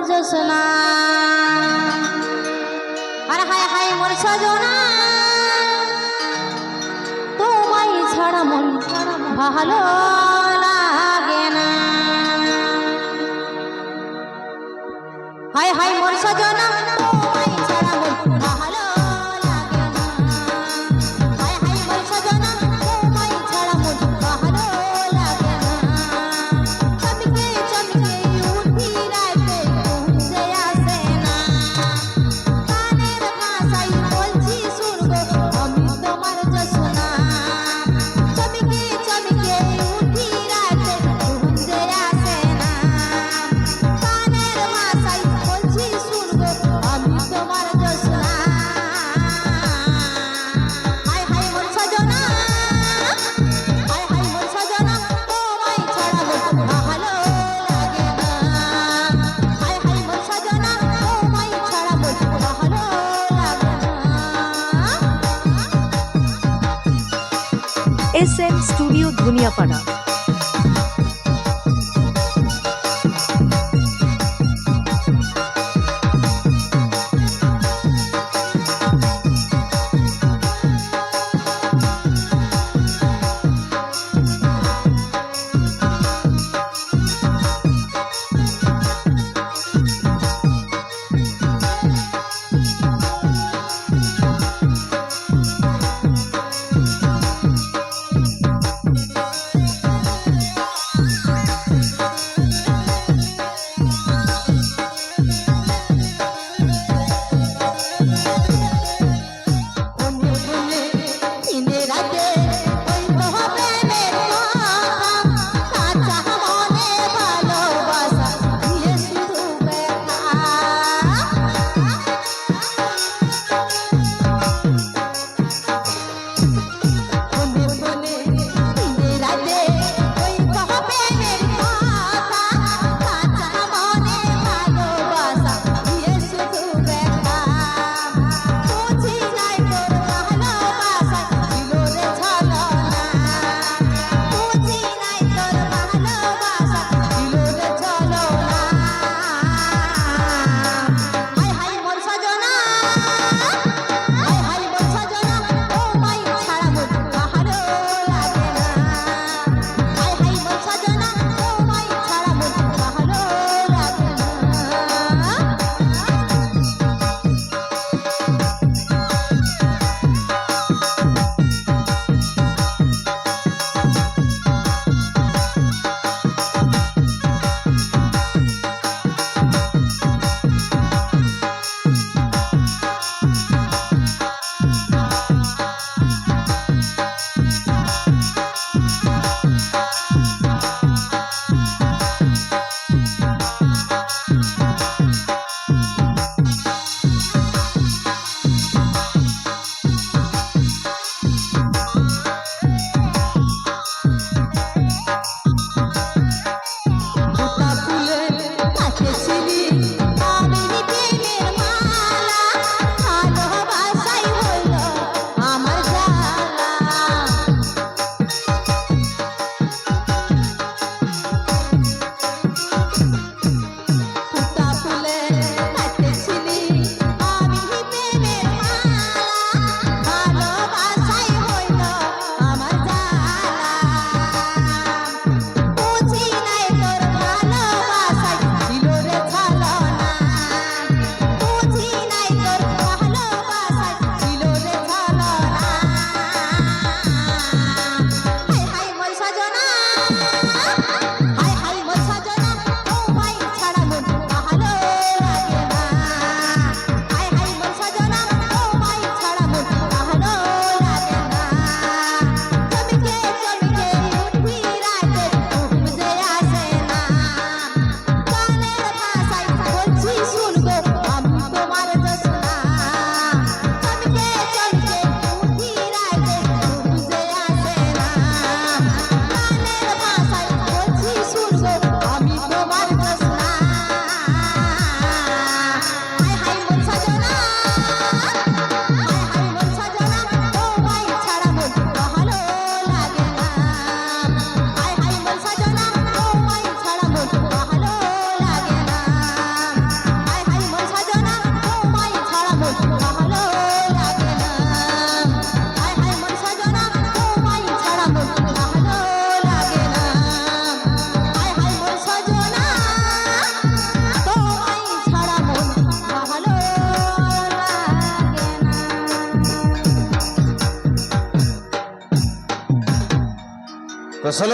জোসনা আর হায় হায় মোর সজনা তোমায় ছাড়া মন ভালো লাগে না হায় হায় মোর সজনা তোমায় ছাড়া মন ভালো লাগে না হায় হায় মোর সজনা তোমায় ছাড়া মন ভালো লাগে না চমকে চমকে উঠি রাতে ঘুম যে আসে না কানের ভাষায় বলছি শুনবো আমি তোমার জোসনা চমকে চমকে উঠি রাতে ঘুম যে আসে না কানের ভাষায় বলছি শুনবো আমি তোমার জোসনা হায় হায় মোর সজনা হায় হায় মোর সজনা তোমায় ছাড়া মন ভালো লাগে না হায় হায় মোর সজনা তোমায় ছাড়া মন ভালো লাগে না SM স্টুডিও ধনিয়াপাড়া। कसलं